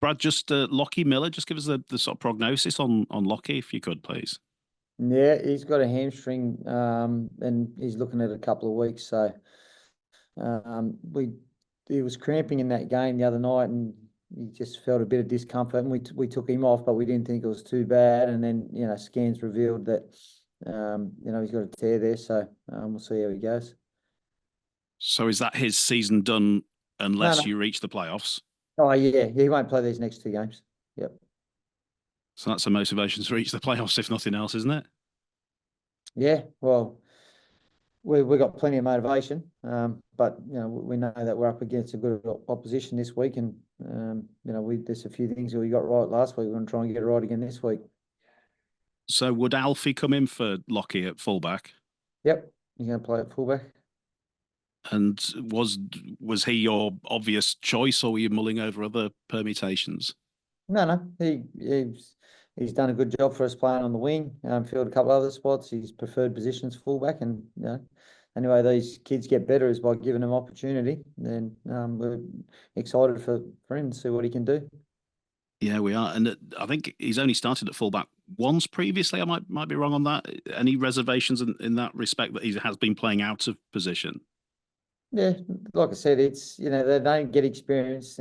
Brad, just Lockie Miller, just give us the sort of prognosis on Lockie, if you could, please. Yeah, he's got a hamstring, and he's looking at a couple of weeks. So we he was cramping in that game the other night, and he just felt a bit of discomfort, and we took him off, but we didn't think it was too bad. And then scans revealed that he's got a tear there, so we'll see how he goes. So is that his season done No, unless no. you reach the playoffs? Oh yeah, he won't play these next two games. Yep. So that's a motivation to reach the playoffs, if nothing else, isn't it? Yeah. Well, we got plenty of motivation, but we know that we're up against a good opposition this week, and there's a few things that we got right last week. We're going to try and get it right again this week. So would Alfie come in for Lockie at fullback? Yep, he's going to play at fullback. And was he your obvious choice, or were you mulling over other permutations? No, he's done a good job for us playing on the wing. Filled a couple of other spots. His preferred positions fullback, and anyway, these kids get better is by giving them opportunity. And we're excited for him to see what he can do. Yeah, we are, and I think he's only started at fullback once previously. I might be wrong on that. Any reservations in that respect that he has been playing out of position? Yeah, like I said, it's they don't get experience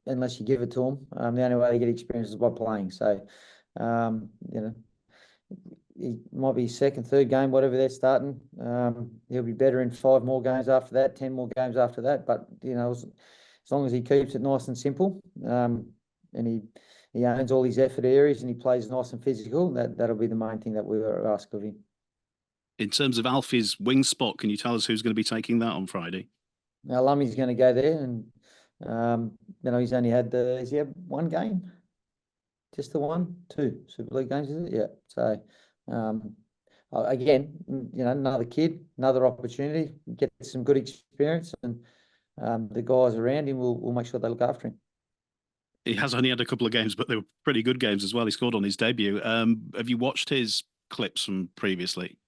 unless you give it to them. The only way they get experience is by playing. So, um, you know, he might be second, third game, whatever they're starting. He'll be better in 5 more games after that, 10 more games after that. But as long as he keeps it nice and simple, and he owns all his effort areas and he plays nice and physical, that'll be the main thing that we ask of him. In terms of Alfie's wing spot, can you tell us who's going to be taking that on Friday? Now, Lummy's going to go there, and he's only had has he had one game? Just the one, two Super League games, is it? Yeah. So, again, another kid, another opportunity, get some good experience, and the guys around him will make sure they look after him. He has only had a couple of games, but they were pretty good games as well. He scored on his debut. Have you watched his clips from previously?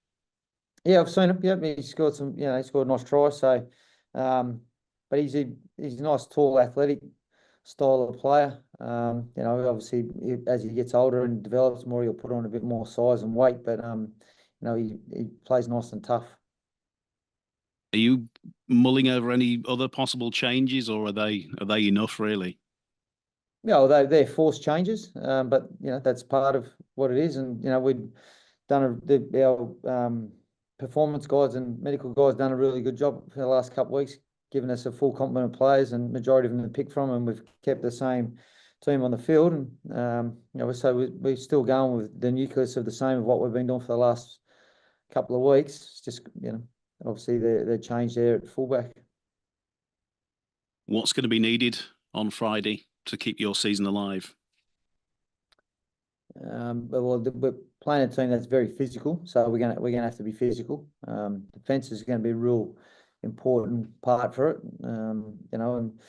Yeah, I've seen him. Yeah, he scored some. He scored a nice try. So, but he's a nice, tall, athletic style of player. Obviously, as he gets older and develops more, he'll put on a bit more size and weight. But he plays nice and tough. Are you mulling over any other possible changes, or are they enough really? Yeah, although they're forced changes, but that's part of what it is. And we've done our performance guys and medical guys done a really good job for the last couple of weeks, giving us a full complement of players, and majority of them to pick from, and we've kept the same team on the field. And so we're still going with the nucleus of the same of what we've been doing for the last couple of weeks. It's just obviously they changed there at fullback. What's going to be needed on Friday to keep your season alive? We're playing a team that's very physical, so we're gonna have to be physical. Defense is going to be a real important part for it. And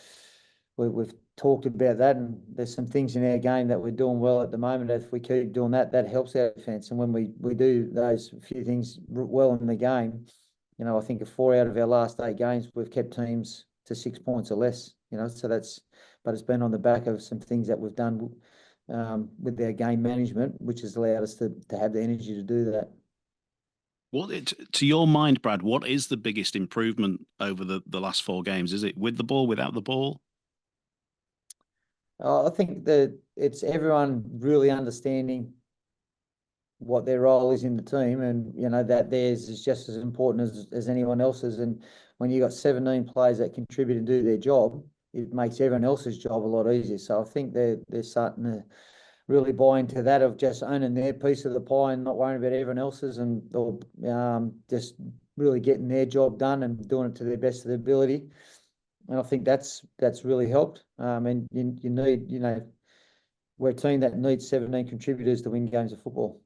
we've talked about that, and there's some things in our game that we're doing well at the moment. If we keep doing that, that helps our defense. And when we do those few things well in the game, I think 4 out of our last 8 games we've kept teams to 6 points or less. But it's been on the back of some things that we've done with their game management, which has allowed us to have the energy to do that. To your mind, Brad, what is the biggest improvement over the last 4 games? Is it with the ball, without the ball? I think that it's everyone really understanding what their role is in the team, and that theirs is just as important as anyone else's. And when you got 17 players that contribute and do their job, it makes everyone else's job a lot easier. So I think they're starting to really buy into that of just owning their piece of the pie and not worrying about everyone else's, and just really getting their job done and doing it to their best of their ability. And I think that's really helped. And you need, we're a team that needs 17 contributors to win games of football.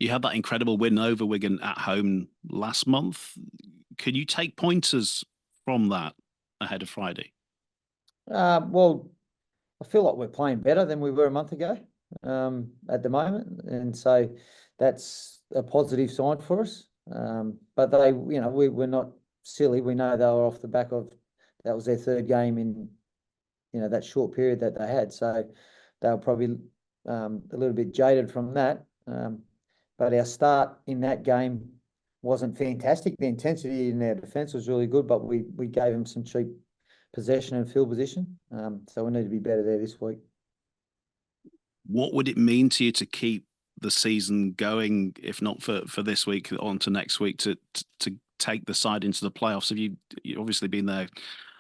You had that incredible win over Wigan at home last month. Can you take pointers from that ahead of Friday? Well, I feel like we're playing better than we were a month ago at the moment, and so that's a positive sign for us. But we're not silly. We know they were off the back of that was their third game in that short period that they had. So they were probably a little bit jaded from that. But our start in that game wasn't fantastic. The intensity in our defence was really good, but we gave them some cheap possession and field position. So we need to be better there this week. What would it mean to you to keep the season going, if not for this week, on to next week, to take the side into the playoffs? Have you've obviously been there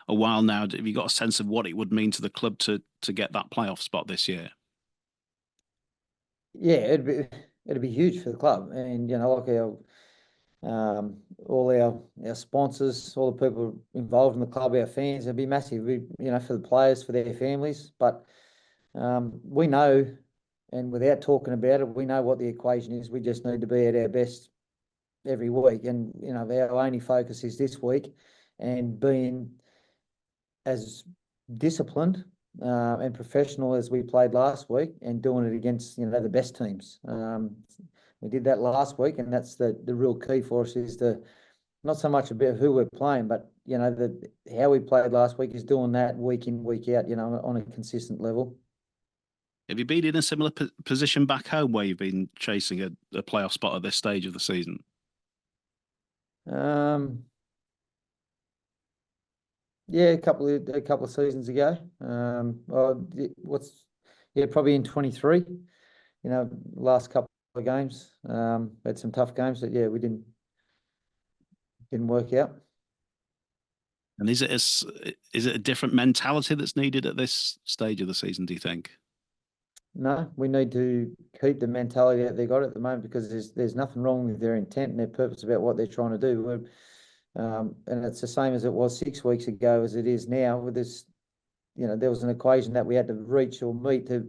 a while now. Have you got a sense of what it would mean to the club to get that playoff spot this year? Yeah, it'd be huge for the club, and like all our sponsors, all the people involved in the club, our fans, it'd be massive. For the players, for their families, but we know, and without talking about it, we know what the equation is. We just need to be at our best every week, and our only focus is this week, and being as disciplined and professional as we played last week, and doing it against the best teams. We did that last week, and that's the real key for us, is not so much about who we're playing, but how we played last week is doing that week in, week out, on a consistent level. Have you been in a similar position back home where you've been chasing a playoff spot at this stage of the season? Yeah, a couple of seasons ago. Probably in 23. Last couple of games. Had some tough games, but we didn't work out. And is it a different mentality that's needed at this stage of the season, do you think? No, we need to keep the mentality that they got at the moment, because there's nothing wrong with their intent and their purpose about what they're trying to do. And it's the same as it was 6 weeks ago as it is now. With this, there was an equation that we had to reach or meet to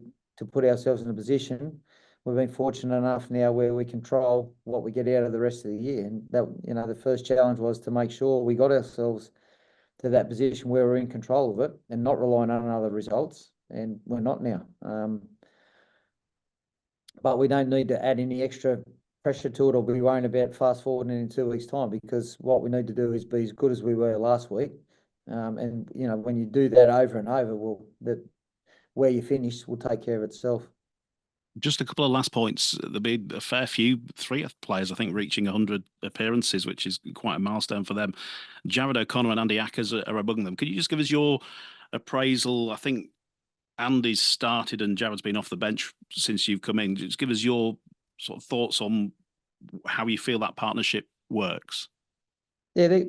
put ourselves in a position. We've been fortunate enough now where we control what we get out of the rest of the year. And that, the first challenge was to make sure we got ourselves to that position where we're in control of it and not relying on other results. And we're not now. But we don't need to add any extra pressure to it or be worrying about fast forwarding in 2 weeks' time, because what we need to do is be as good as we were last week. And when you do that over and over, where you finish will take care of itself. Just a couple of last points. There'll be a fair few, 3 players, I think, reaching 100 appearances, which is quite a milestone for them. Jared O'Connor and Andy Ackers are among them. Could you just give us your appraisal? I think Andy's started and Jared's been off the bench since you've come in. Just give us your sort of thoughts on how you feel that partnership works. Yeah,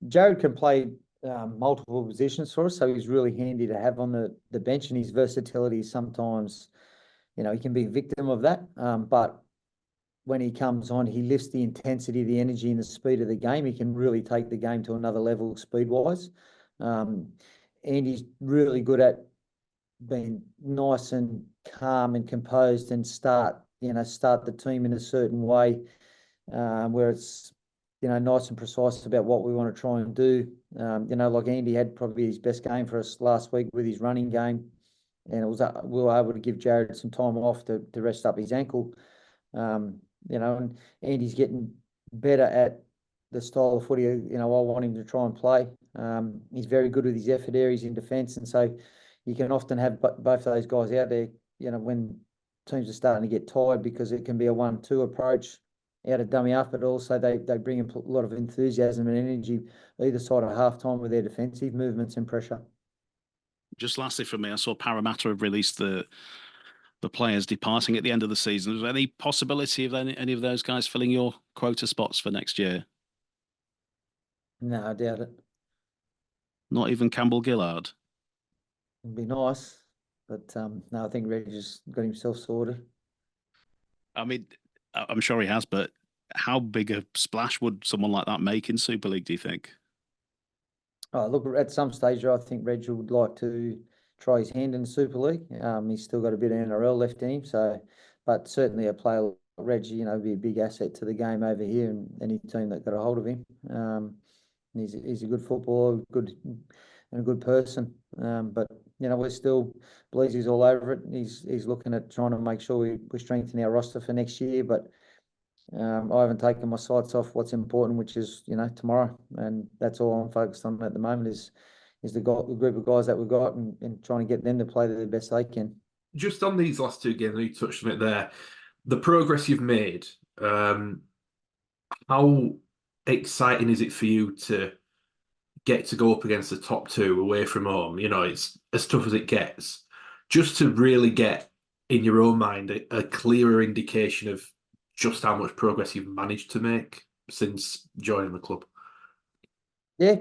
Jared can play multiple positions for us, so he's really handy to have on the bench, and his versatility sometimes, he can be a victim of that. But when he comes on, he lifts the intensity, the energy, and the speed of the game. He can really take the game to another level speed-wise. Andy's really good at being nice and calm and composed and start the team in a certain way, where it's nice and precise about what we want to try and do. Like Andy had probably his best game for us last week with his running game, and we were able to give Jared some time off to rest up his ankle. And Andy's getting better at the style of footy I want him to try and play. He's very good with his effort areas in defence, and so you can often have both those guys out there, when teams are starting to get tired, because it can be a 1-2 approach out of dummy up, but also they bring a lot of enthusiasm and energy either side of half-time with their defensive movements and pressure. Just lastly from me, I saw Parramatta have released the players departing at the end of the season. Is there any possibility of any of those guys filling your quota spots for next year? No, I doubt it. Not even Campbell Gillard? It'd be nice, but no, I think Reggie's got himself sorted. I mean, I'm sure he has, but how big a splash would someone like that make in Super League, do you think? Oh, look, at some stage, I think Reg would like to try his hand in the Super League. He's still got a bit of NRL left in him, but certainly a player like Reg, would be a big asset to the game over here, and any team that got a hold of him. He's a good footballer, and a good person. But we're still Bleasy's all over it. He's looking at trying to make sure we strengthen our roster for next year. But I haven't taken my sights off what's important, which is tomorrow, and that's all I'm focused on at the moment. Is the group of guys that we've got, and trying to get them to play the best they can. Just on these last two games, you touched on it there. The progress you've made, how exciting is it for you to get to go up against the top two away from home? You know, it's as tough as it gets. Just to really get in your own mind a clearer indication of just how much progress you've managed to make since joining the club. Yeah,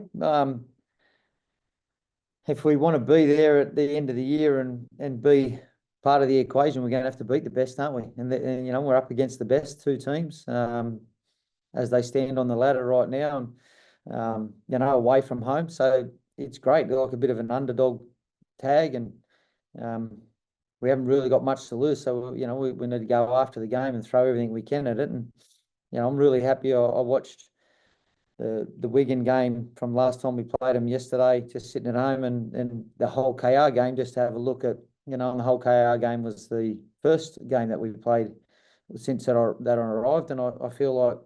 if we want to be there at the end of the year and be part of the equation, we're going to have to beat the best, aren't we? And you know, we're up against the best two teams as they stand on the ladder right now, and you know, away from home. So it's great. They're like a bit of an underdog tag, and we haven't really got much to lose. So you know, we need to go after the game and throw everything we can at it. And you know, I'm really happy. I watched the Wigan game from last time we played them yesterday, just sitting at home, and the whole KR game, just to have a look at, you know, and the whole KR game was the first game that we played since that I arrived, and I feel like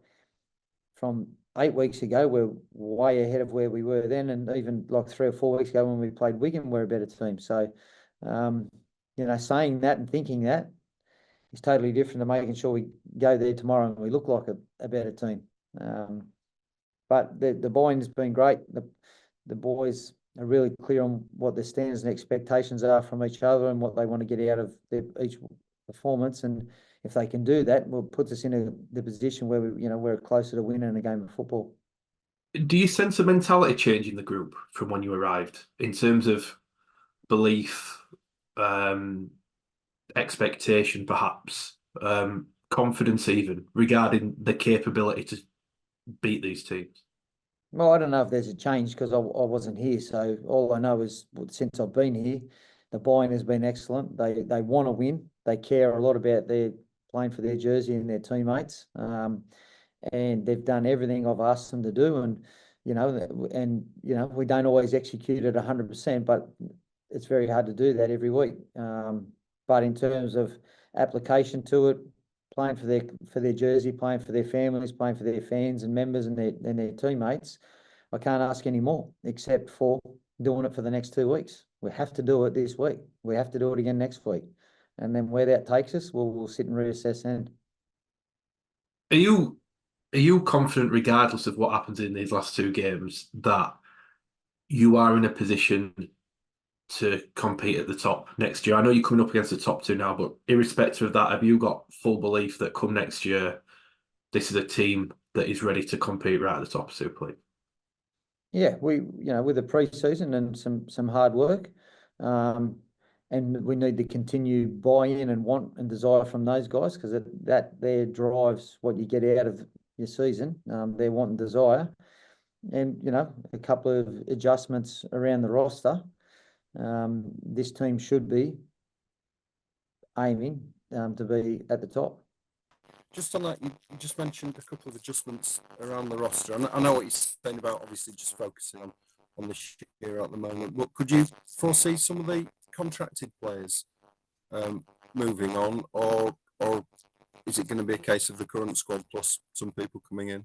from 8 weeks ago we're way ahead of where we were then, and even like 3 or 4 weeks ago when we played Wigan, we're a better team. So, you know, saying that and thinking that is totally different to making sure we go there tomorrow and we look like a better team. But the buy-in has been great. The boys are really clear on what their standards and expectations are from each other and what they want to get out of each performance. And if they can do that, will put us in the position where we're closer to winning a game of football. Do you sense a mentality change in the group from when you arrived in terms of belief, expectation, perhaps, confidence, even regarding the capability to beat these teams? Well, I don't know if there's a change because I wasn't here. So all I know is since I've been here, the buy-in has been excellent. They want to win. They care a lot about their playing for their jersey and their teammates. And they've done everything I've asked them to do. And we don't always execute it 100%, but it's very hard to do that every week. But in terms of application to it, playing for their jersey, playing for their families, playing for their fans and members and their teammates, I can't ask any more except for doing it for the next 2 weeks. We have to do it this week. We have to do it again next week, and then where that takes us, we'll sit and reassess then. Are you confident, regardless of what happens in these last two games, that you are in a position to compete at the top next year? I know you're coming up against the top two now, but irrespective of that, have you got full belief that come next year, this is a team that is ready to compete right at the top of Super League? Yeah, with the pre-season and some hard work, and we need to continue buy-in and want and desire from those guys, because that there drives what you get out of your season. Their want and desire, and a couple of adjustments around the roster. This team should be aiming to be at the top. Just on that, you just mentioned a couple of adjustments around the roster. And I know what you're saying about obviously just focusing on this year at the moment. But could you foresee some of the contracted players moving on, or is it going to be a case of the current squad plus some people coming in?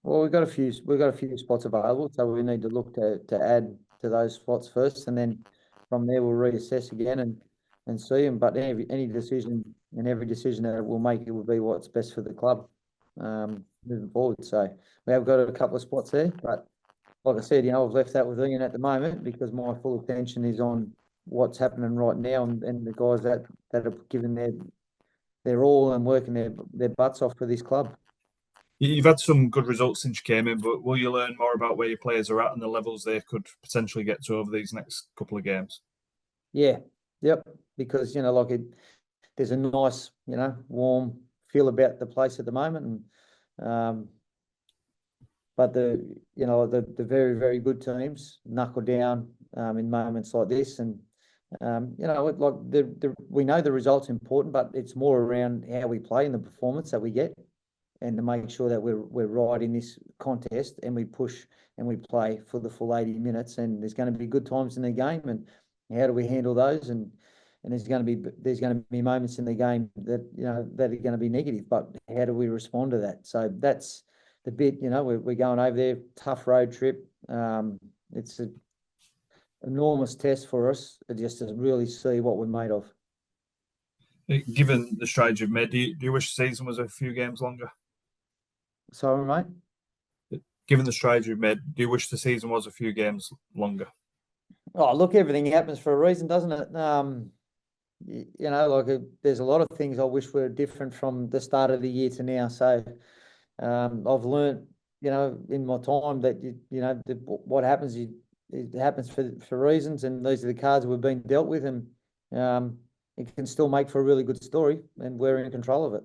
Well, we've got a few spots available, so we need to look to add to those spots first, and then from there we'll reassess again and see them. But any decision and every decision that we'll make, it will be what's best for the club moving forward. So we have got a couple of spots there, but like I said, I've left that with Ian at the moment because my full attention is on what's happening right now and the guys that have given their all and working their butts off for this club. You've had some good results since you came in, but will you learn more about where your players are at and the levels they could potentially get to over these next couple of games? Yeah, yep. Because there's a nice, warm feel about the place at the moment, and but the very, very good teams knuckle down in moments like this, and we know the result's important, but it's more around how we play and the performance that we get, and to make sure that we're right in this contest and we push and we play for the full 80 minutes. And there's going to be good times in the game, and how do we handle those? And there's going to be moments in the game that that are going to be negative, but how do we respond to that? So that's the bit. We're going over there, tough road trip. It's enormous test for us, just to really see what we're made of. Given the strides you've made, do you wish the season was a few games longer? Sorry, mate. Given the strides you've made, do you wish the season was a few games longer? Oh, look, everything happens for a reason, doesn't it? You know, like there's a lot of things I wish were different from the start of the year to now. So I've learned, you know, in my time that what happens, it happens for reasons, and these are the cards we've been dealt with, and it can still make for a really good story, and we're in control of it.